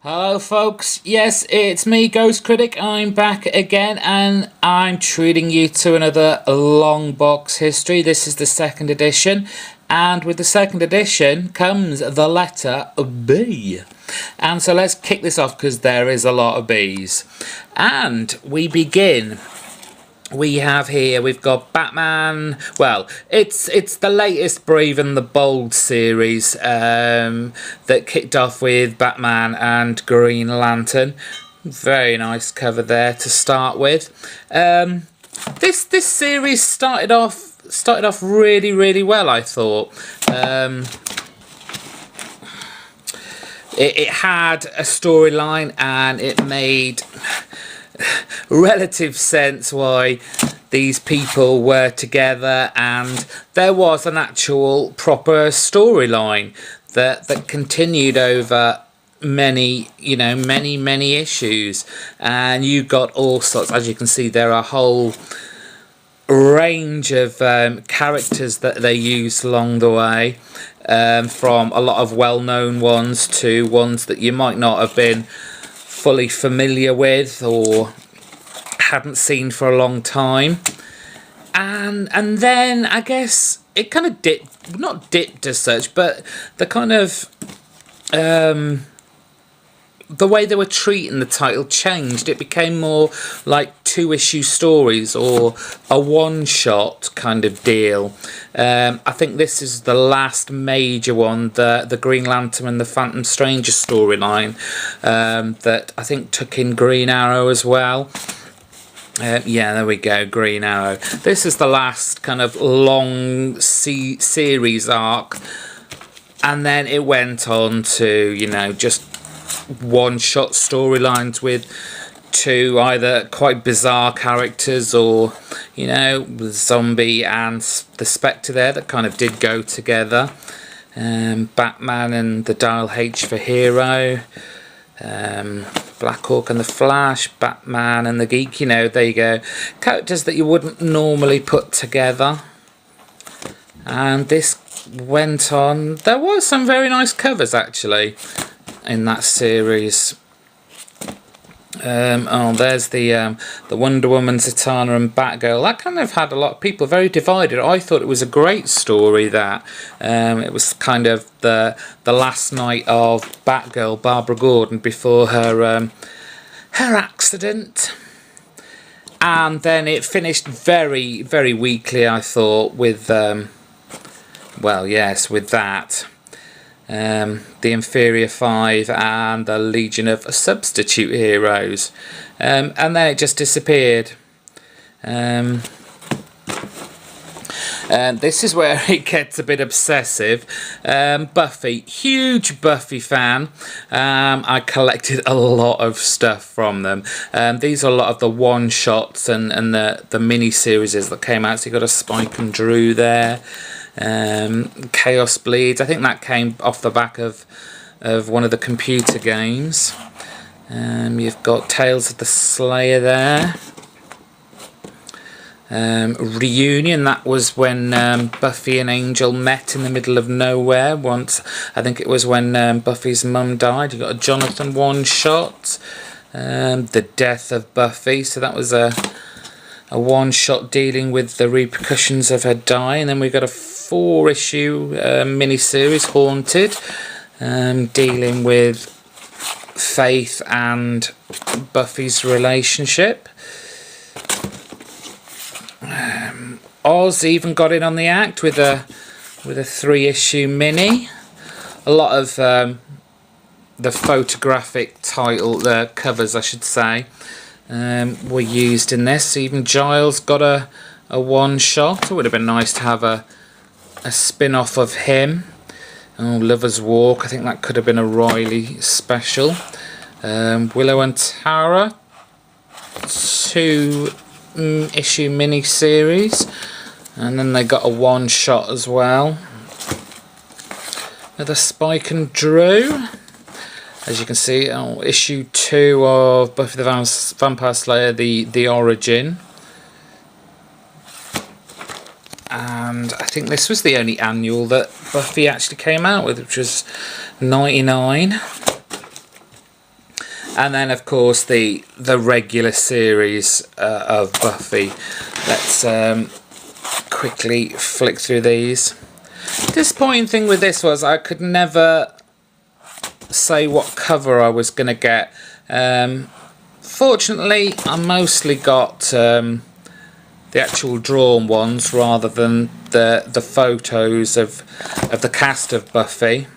Hello folks, yes, it's me, Ghost Critic. I'm back again and I'm treating you to another LongBox History. This is the second edition, and with the second edition comes the letter B. And so let's kick this off because there is a lot of B's. And we begin. We've got Batman. Well, it's the latest Brave and the Bold series that kicked off with Batman and Green Lantern. Very nice cover there to start with. This series started off really well, I thought. It had a storyline and it made relative sense why these people were together, and there was an actual proper storyline that continued over many issues, and you got all sorts. As you can see, there are a whole range of characters that they used along the way, from a lot of well-known ones to ones that you might not have been fully familiar with or hadn't seen for a long time. And then I guess it kind of not dipped as such, but the kind of the way they were treating the title changed. It became more like two-issue stories or a one-shot kind of deal. I think this is the last major one, the Green Lantern and the Phantom Stranger storyline, that I think took in Green Arrow as well. Yeah, there we go, Green Arrow. This is the last kind of long series arc, and then it went on to, just one-shot storylines with two either quite bizarre characters or, Zombie and the Spectre there that kind of did go together. Batman and the Dial H for Hero. Black Hawk and the Flash, Batman and the Geek, there you go. Characters that you wouldn't normally put together. And this went on. There was some very nice covers actually in that series. There's the Wonder Woman, Zatanna and Batgirl. That kind of had a lot of people very divided. I thought it was a great story. That it was kind of the last night of Batgirl, Barbara Gordon, before her accident, and then it finished very weakly, I thought, with with that. The Inferior Five and the Legion of Substitute Heroes, and then it just disappeared. This is where it gets a bit obsessive. Buffy, huge Buffy fan. I collected a lot of stuff from them. These are a lot of the one-shots and the mini-series that came out. So you got a Spike and Drew there. Chaos Bleeds. I think that came off the back of one of the computer games. You've got Tales of the Slayer there. Reunion, that was when Buffy and Angel met in the middle of nowhere once. I think it was when Buffy's mum died. You got a Jonathan one-shot. The Death of Buffy, so that was a one-shot dealing with the repercussions of her dying. And then we got a 4-issue mini-series, Haunted, dealing with Faith and Buffy's relationship. Oz even got in on the act with a 3-issue mini. A lot of the photographic the covers, I should say, were used in this. Even Giles got a one-shot. It would have been nice to have a spin-off of him. Oh, Lover's Walk, I think that could have been a Riley special. Willow and Tara, 2-issue mini-series. And then they got a one-shot as well. Another Spike and Drew. As you can see, issue 2 of Buffy the Vampire Slayer, the Origin. And I think this was the only annual that Buffy actually came out with, which was 99. And then of course the regular series of Buffy. Let's quickly flick through these. Disappointing thing with this was I could never say what cover I was going to get. Fortunately, I mostly got the actual drawn ones rather than the photos of the cast of Buffy.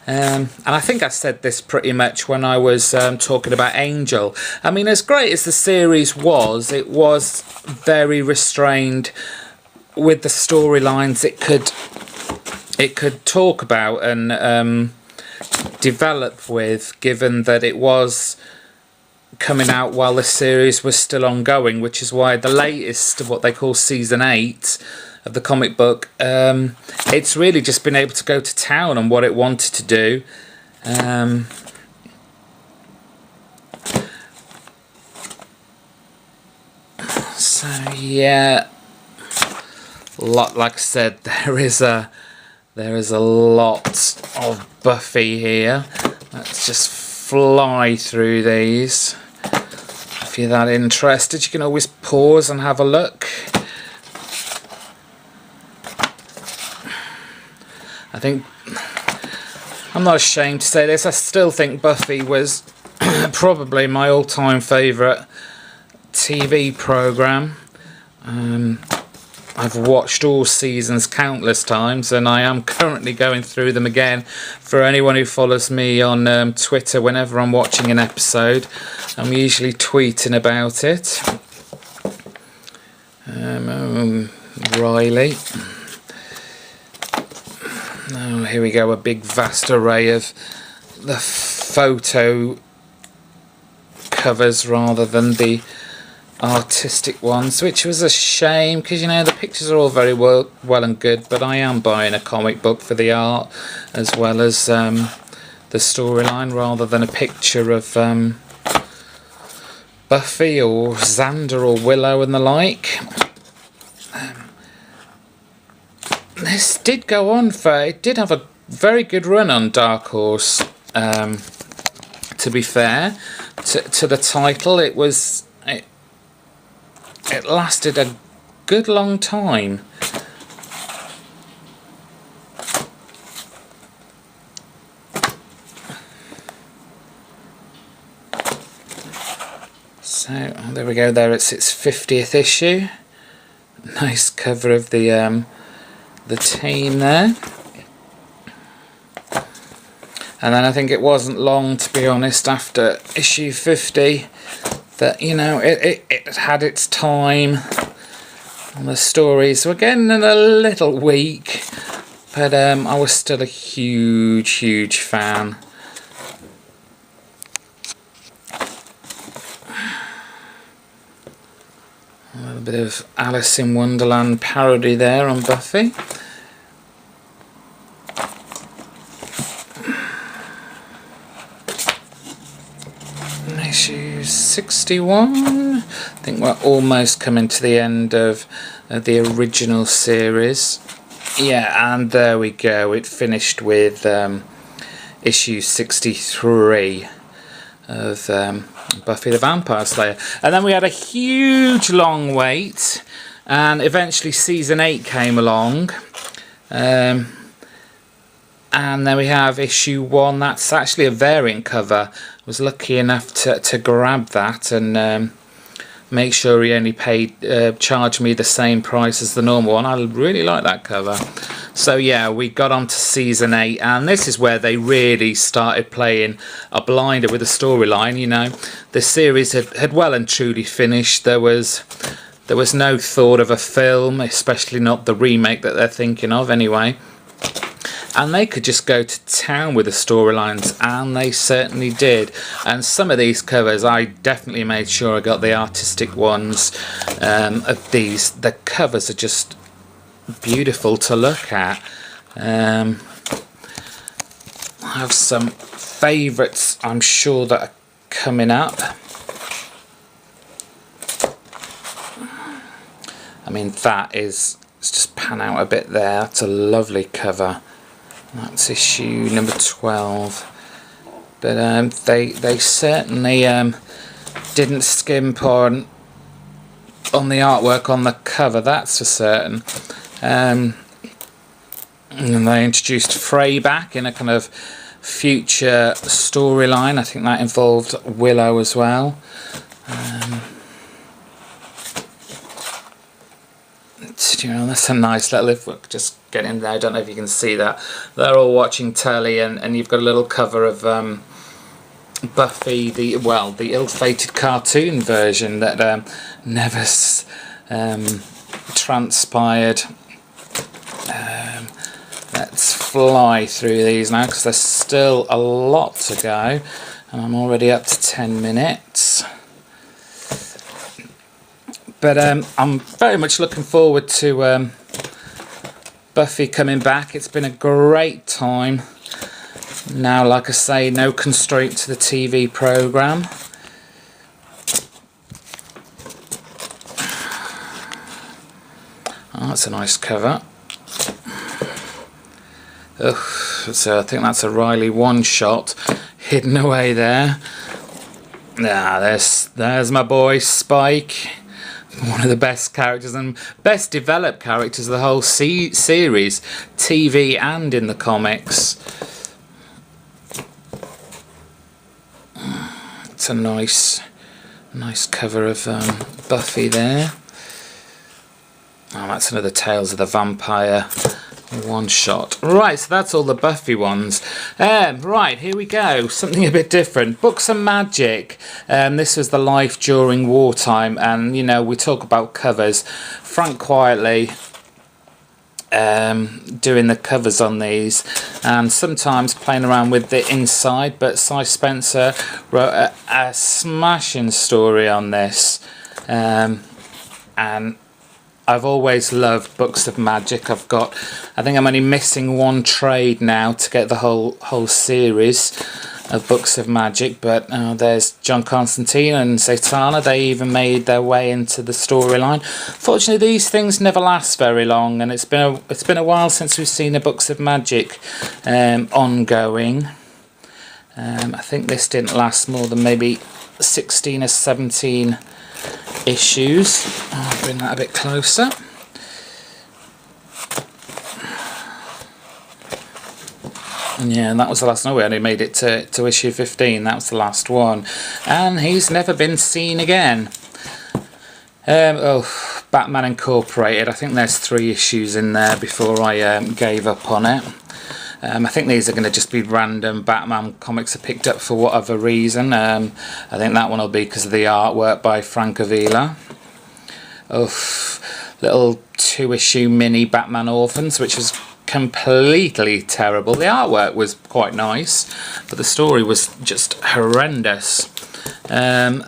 And I think I said this pretty much when I was talking about Angel. I mean, as great as the series was, it was very restrained with the storylines it could talk about and develop with, given that it was coming out while the series was still ongoing, which is why the latest, what they call season 8 of the comic book, it's really just been able to go to town on what it wanted to do. So yeah, like I said, there is a lot of Buffy here. Let's just fly through these. If you're that interested, you can always pause and have a look. I think, I'm not ashamed to say this, I still think Buffy was probably my all-time favourite TV programme. I've watched all seasons countless times, and I am currently going through them again. For anyone who follows me on Twitter, whenever I'm watching an episode, I'm usually tweeting about it. Riley. Oh, here we go, a big vast array of the photo covers rather than the artistic ones, which was a shame, because you know the pictures are all very well and good, but I am buying a comic book for the art as well as the storyline, rather than a picture of Buffy or Xander or Willow and the like. This did go on it did have a very good run on Dark Horse, to be fair to the title. It lasted a good long time. So there we go, there it's its 50th issue. Nice cover of the team there. And then I think it wasn't long, to be honest, after issue 50 that, you know, it had its time. And the stories were getting a little weak, but I was still a huge fan. A little bit of Alice in Wonderland parody there on Buffy. Issue 61. I think we're almost coming to the end of the original series. Yeah, and there we go. It finished with issue 63 of Buffy the Vampire Slayer. And then we had a huge long wait, and eventually season 8 came along. And then we have issue 1. That's actually a variant cover. I was lucky enough to grab that and make sure he only charged me the same price as the normal one. I really like that cover. So yeah, we got on to season 8, and this is where they really started playing a blinder with the storyline. You know, the series had well and truly finished. There was no thought of a film, especially not the remake that they're thinking of anyway. And they could just go to town with the storylines, and they certainly did. And some of these covers, I definitely made sure I got the artistic ones of these. The covers are just beautiful to look at. I have some favourites, I'm sure, that are coming up. I mean, let's just pan out a bit there. That's a lovely cover. That's issue number 12. But they certainly didn't skimp on the artwork on the cover, that's for certain. And they introduced Frey back in a kind of future storyline. I think that involved Willow as well. You know, that's a nice little, if we just get in there, I don't know if you can see that. They're all watching telly, and you've got a little cover of Buffy, the ill-fated cartoon version that never transpired. Let's fly through these now, because there's still a lot to go, and I'm already up to 10 minutes. But I'm very much looking forward to Buffy coming back. It's been a great time. Now, like I say, no constraint to the TV programme. Oh, that's a nice cover. Ugh, so I think that's a Riley one-shot hidden away there. Ah, there's my boy Spike. One of the best characters and best developed characters of the whole series, TV and in the comics. It's a nice cover of Buffy there. Oh, that's another Tales of the Vampire one shot. Right, so that's all the Buffy ones. Right, here we go. Something a bit different. Books of Magic. This was the life during wartime, and you know, we talk about covers. Frank Quietly doing the covers on these, and sometimes playing around with the inside, but Cy Spencer wrote a smashing story on this, and I've always loved Books of Magic. I think I'm only missing one trade now to get the whole series of Books of Magic, but there's John Constantine and Zatanna. They even made their way into the storyline. Fortunately, these things never last very long, and it's been a while since we've seen a Books of Magic ongoing. I think this didn't last more than maybe 16 or 17 issues. I'll bring that a bit closer. Yeah, and that was the last one. We only made it to issue 15. That was the last one, and he's never been seen again. Batman Incorporated. I think there's 3 issues in there before I gave up on it. I think these are going to just be random Batman comics I picked up for whatever reason. I think that one will be because of the artwork by Frank Avila. Little 2-issue mini Batman Orphans, which was completely terrible. The artwork was quite nice, but the story was just horrendous. And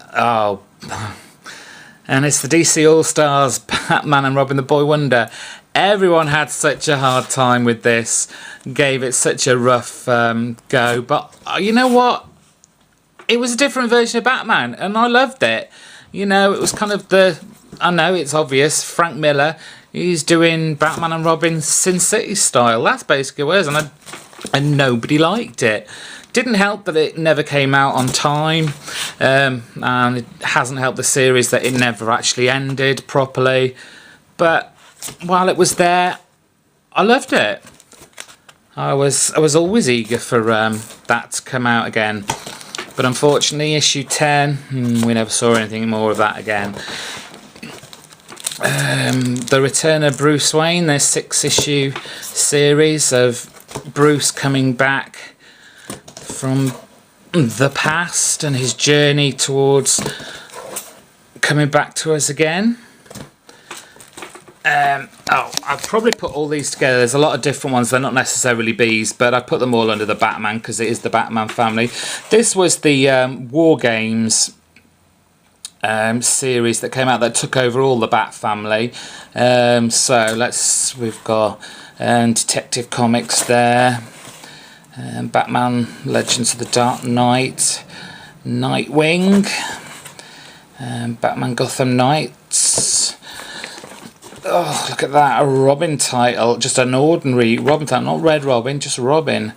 it's the DC All-Stars Batman and Robin the Boy Wonder. Everyone had such a hard time with this, gave it such a rough go, but you know what? It was a different version of Batman, and I loved it. You know, it was kind of I know it's obvious, Frank Miller, he's doing Batman and Robin Sin City style. That's basically what it is, and nobody liked it. Didn't help that it never came out on time, and it hasn't helped the series that it never actually ended properly. But while it was there, I loved it. I was always eager for that to come out again. But unfortunately, issue 10, we never saw anything more of that again. The Return of Bruce Wayne, their 6-issue series of Bruce coming back from the past and his journey towards coming back to us again. I've probably put all these together. There's a lot of different ones. They're not necessarily bees, but I put them all under the Batman because it is the Batman family. This was the War Games series that came out that took over all the Bat family. We've got Detective Comics there, Batman Legends of the Dark Knight, Nightwing, Batman Gotham Knights. Oh, look at that, a Robin title, just an ordinary Robin title, not Red Robin, just Robin.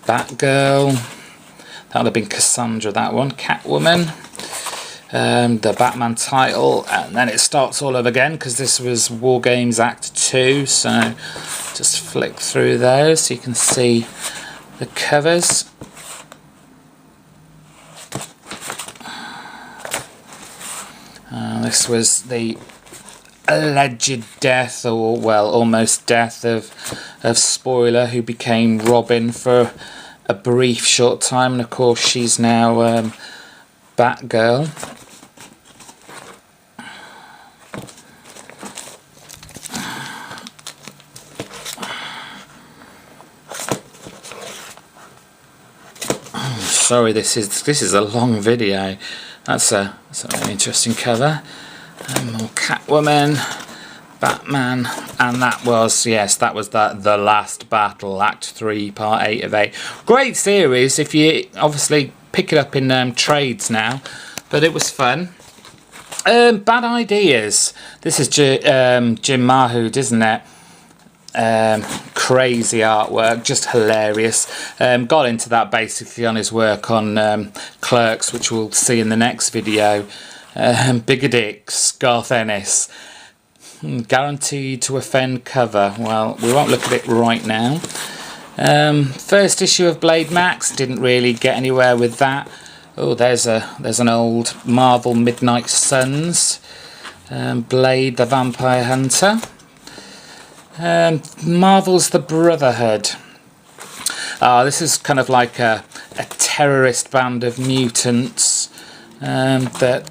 Batgirl, That would have been Cassandra, that one. Catwoman. The Batman title, and then it starts all over again because this was War Games Act 2, so just flick through those so you can see the covers. This was the alleged death, or well, almost death of Spoiler, who became Robin for a brief short time, and of course she's now Batgirl. Sorry, this is a long video. That's a very interesting cover. More Catwoman, Batman, and that was the last battle, Act 3, Part 8 of 8. Great series if you obviously pick it up in trades now, but it was fun. Bad Ideas. This is Jim Mahood, isn't it? Crazy artwork, just hilarious. Got into that basically on his work on Clerks, which we'll see in the next video. Bigger Dicks, Garth Ennis. Guaranteed to Offend cover. Well, we won't look at it right now. First issue of Blade Max, didn't really get anywhere with that. Oh, there's an old Marvel Midnight Suns. Blade the Vampire Hunter. Marvel's The Brotherhood. This is kind of like a terrorist band of mutants that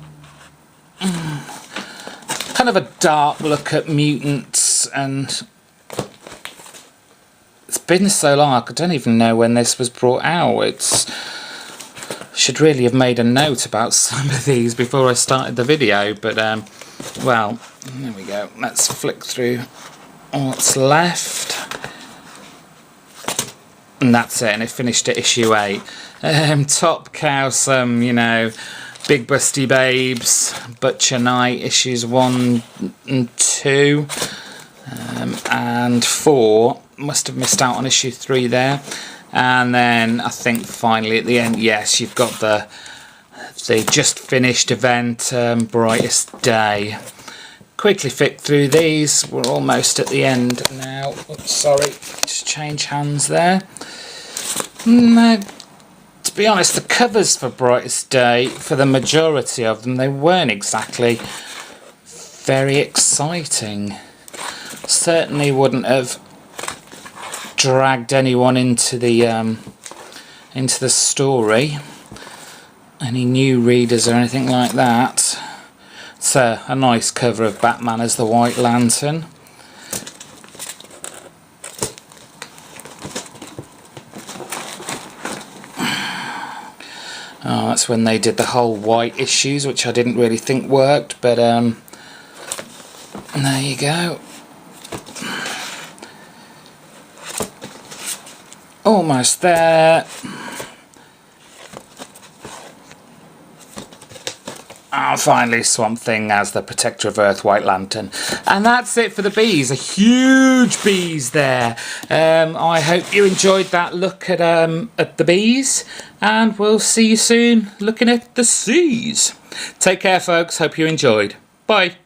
kind of a dark look at mutants, and it's been so long I don't even know when this was brought out. Should really have made a note about some of these before I started the video, but well, there we go. Let's flick through what's left, and that's it, and it finished at issue 8. Top Cow, some, you know, Big Busty Babes, Butcher Night, issues 1 and 2, and 4. Must have missed out on issue 3 there. And then I think finally at the end, yes, you've got the just finished event, Brightest Day. Quickly flick through these. We're almost at the end now. Oops, sorry, just change hands there. To be honest, the covers for Brightest Day, for the majority of them, they weren't exactly very exciting. Certainly wouldn't have dragged anyone into the story. Any new readers or anything like that. It's a nice cover of Batman as the White Lantern. Oh, that's when they did the whole white issues, which I didn't really think worked, but there you go. Almost there. Finally, Swamp Thing as the Protector of Earth, White Lantern. And that's it for the bees. A huge bees there. I hope you enjoyed that look at the bees. And we'll see you soon looking at the seas. Take care, folks. Hope you enjoyed. Bye.